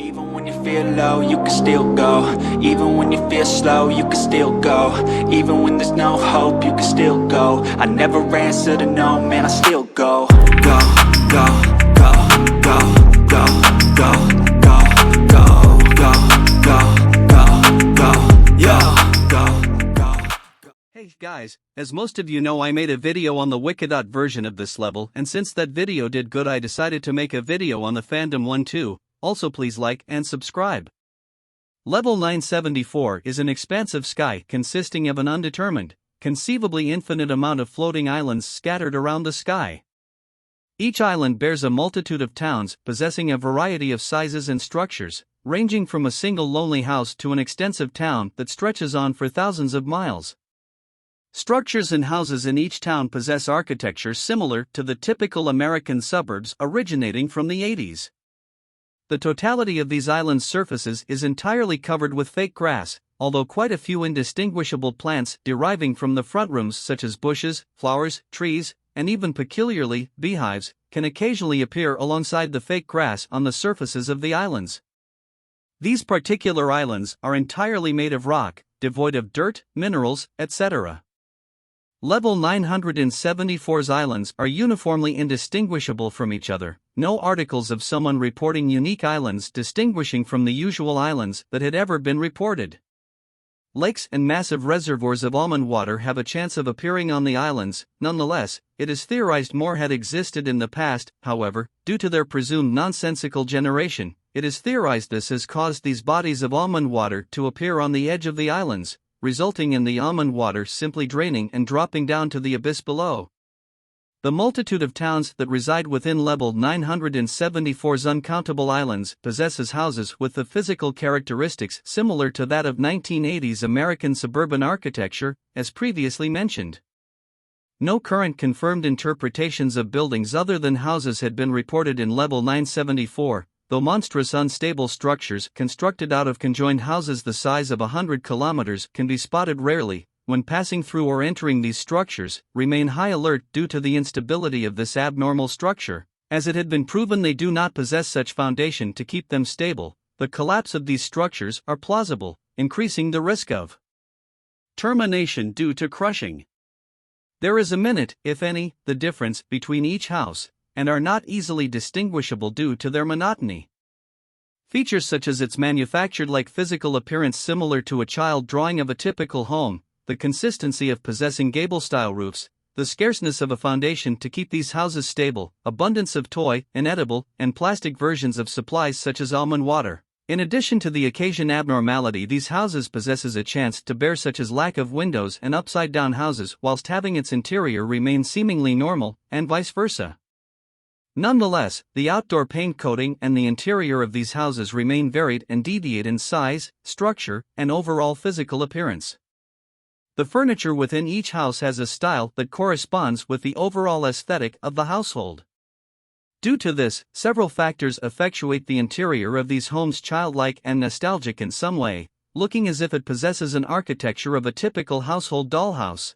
Even when you feel low, you can still go. Even when you feel slow, you can still go. Even when there's no hope, you can still go. I never answer to no, man, I still go. Go, go, go, go, go, go, go, go, go, go, go, go, yo, go, go. Hey guys, as most of you know, I made a video on the Wikidot version of this level, and since that video did good, I decided to make a video on the Fandom one too. Also please like and subscribe. Level 974 is an expansive sky consisting of an undetermined, conceivably infinite amount of floating islands scattered around the sky. Each island bears a multitude of towns possessing a variety of sizes and structures, ranging from a single lonely house to an extensive town that stretches on for thousands of miles. Structures and houses in each town possess architecture similar to the typical American suburbs originating from the 80s. The totality of these islands' surfaces is entirely covered with fake grass, although quite a few indistinguishable plants deriving from the front rooms such as bushes, flowers, trees, and even peculiarly, beehives, can occasionally appear alongside the fake grass on the surfaces of the islands. These particular islands are entirely made of rock, devoid of dirt, minerals, etc. Level 974's islands are uniformly indistinguishable from each other. No articles of someone reporting unique islands distinguishing from the usual islands that had ever been reported. Lakes and massive reservoirs of almond water have a chance of appearing on the islands. Nonetheless, it is theorized more had existed in the past. However, due to their presumed nonsensical generation, it is theorized this has caused these bodies of almond water to appear on the edge of the islands, resulting in the almond water simply draining and dropping down to the abyss below. The multitude of towns that reside within Level 974's uncountable islands possesses houses with the physical characteristics similar to that of 1980s American suburban architecture, as previously mentioned. No current confirmed interpretations of buildings other than houses had been reported in Level 974, though monstrous unstable structures constructed out of conjoined houses the size of 100 kilometers can be spotted rarely. When passing through or entering these structures, remain high alert due to the instability of this abnormal structure, as it had been proven they do not possess such foundation to keep them stable. The collapse of these structures are plausible, increasing the risk of termination due to crushing. There is a minute, if any, the difference between each house, and are not easily distinguishable due to their monotony. Features such as its manufactured-like physical appearance similar to a child drawing of a typical home, the consistency of possessing gable-style roofs, the scarceness of a foundation to keep these houses stable, abundance of toy, inedible, and plastic versions of supplies such as almond water. In addition to the occasion abnormality these houses possesses a chance to bear such as lack of windows and upside-down houses whilst having its interior remain seemingly normal, and vice versa. Nonetheless, the outdoor paint coating and the interior of these houses remain varied and deviate in size, structure, and overall physical appearance. The furniture within each house has a style that corresponds with the overall aesthetic of the household. Due to this, several factors effectuate the interior of these homes childlike and nostalgic in some way, looking as if it possesses an architecture of a typical household dollhouse.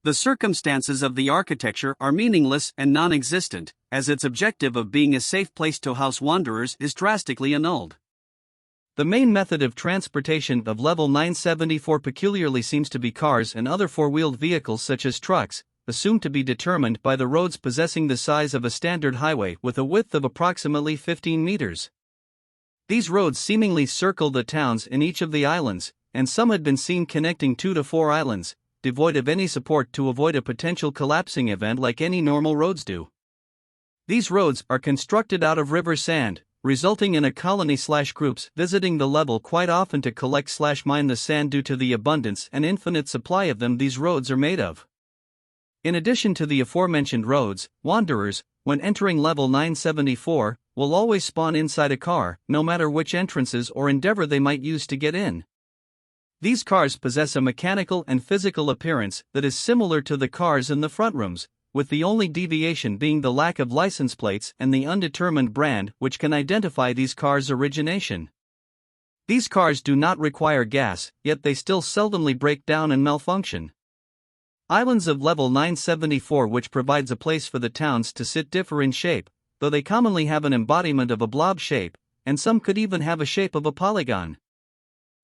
The circumstances of the architecture are meaningless and non-existent, as its objective of being a safe place to house wanderers is drastically annulled. The main method of transportation of Level 974 peculiarly seems to be cars and other four-wheeled vehicles such as trucks, assumed to be determined by the roads possessing the size of a standard highway with a width of approximately 15 meters. These roads seemingly circle the towns in each of the islands, and some had been seen connecting 2 to 4 islands, devoid of any support to avoid a potential collapsing event like any normal roads do. These roads are constructed out of river sand, resulting in a colony/groups visiting the level quite often to collect/mine the sand due to the abundance and infinite supply of them these roads are made of. In addition to the aforementioned roads, wanderers, when entering Level 974, will always spawn inside a car, no matter which entrances or endeavor they might use to get in. These cars possess a mechanical and physical appearance that is similar to the cars in the front rooms, with the only deviation being the lack of license plates and the undetermined brand which can identify these cars' origination. These cars do not require gas, yet they still seldomly break down and malfunction. Islands of Level 974 which provides a place for the towns to sit differ in shape, though they commonly have an embodiment of a blob shape, and some could even have a shape of a polygon.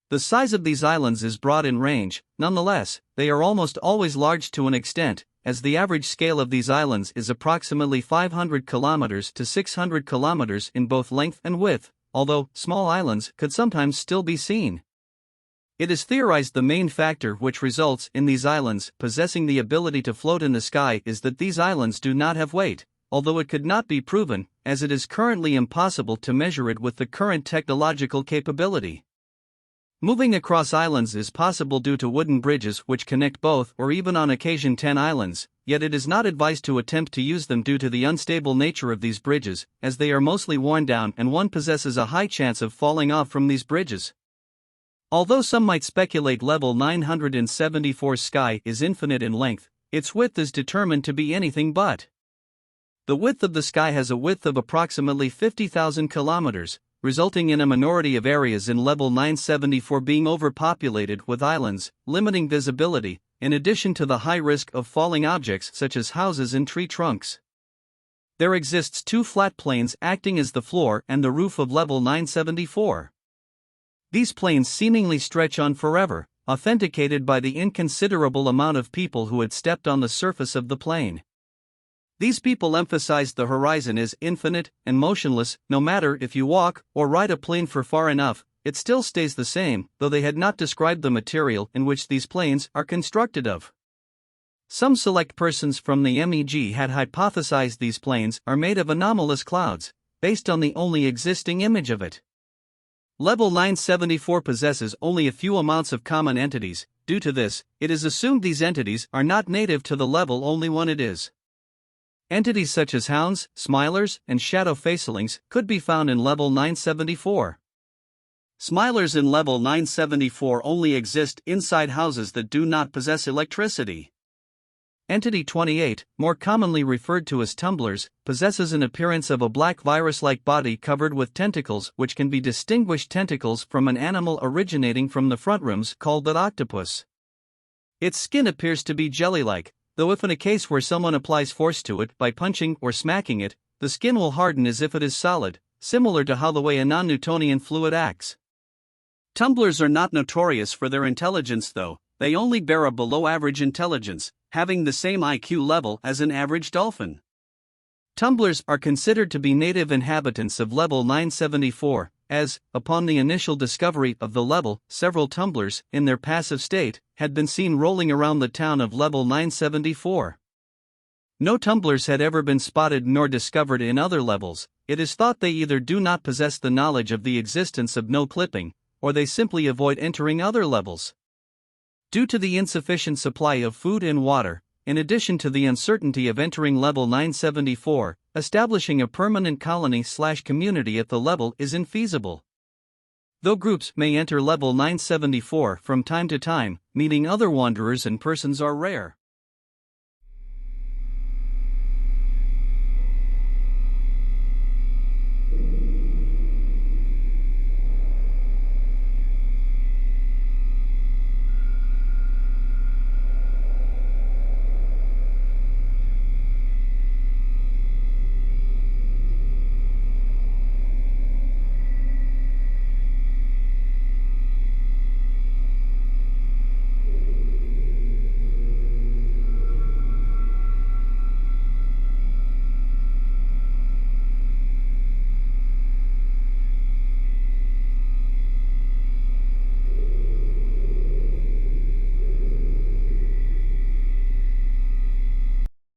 The size of these islands is broad in range, nonetheless, they are almost always large to an extent, as the average scale of these islands is approximately 500 kilometers to 600 kilometers in both length and width, although small islands could sometimes still be seen. It is theorized the main factor which results in these islands possessing the ability to float in the sky is that these islands do not have weight, although it could not be proven, as it is currently impossible to measure it with the current technological capability. Moving across islands is possible due to wooden bridges which connect both or even on occasion 10 islands, yet it is not advised to attempt to use them due to the unstable nature of these bridges, as they are mostly worn down and one possesses a high chance of falling off from these bridges. Although some might speculate level 974's sky is infinite in length, its width is determined to be anything but. The width of the sky has a width of approximately 50,000 kilometers, resulting in a minority of areas in level 974 being overpopulated with islands, limiting visibility, in addition to the high risk of falling objects such as houses and tree trunks. There exists two flat planes acting as the floor and the roof of level 974. These planes seemingly stretch on forever, authenticated by the inconsiderable amount of people who had stepped on the surface of the plane. These people emphasized the horizon is infinite and motionless. No matter if you walk or ride a plane for far enough, it still stays the same, though they had not described the material in which these planes are constructed of. Some select persons from the MEG had hypothesized these planes are made of anomalous clouds, based on the only existing image of it. Level 974 possesses only a few amounts of common entities. Due to this, it is assumed these entities are not native to the level only one it is. Entities such as hounds, smilers, and shadow facelings could be found in level 974. Smilers in level 974 only exist inside houses that do not possess electricity. Entity 28, more commonly referred to as tumblers, possesses an appearance of a black virus-like body covered with tentacles which can be distinguished tentacles from an animal originating from the frontrooms called the octopus. Its skin appears to be jelly-like, though if in a case where someone applies force to it by punching or smacking it, the skin will harden as if it is solid, similar to how the way a non-Newtonian fluid acts. Tumblers are not notorious for their intelligence though, they only bear a below-average intelligence, having the same IQ level as an average dolphin. Tumblers are considered to be native inhabitants of level 974, as, upon the initial discovery of the level, several tumblers, in their passive state, had been seen rolling around the town of level 974. No tumblers had ever been spotted nor discovered in other levels. It is thought they either do not possess the knowledge of the existence of no clipping, or they simply avoid entering other levels. Due to the insufficient supply of food and water, in addition to the uncertainty of entering level 974, establishing a permanent colony/community at the level is infeasible. Though groups may enter level 974 from time to time, meeting other wanderers and persons are rare.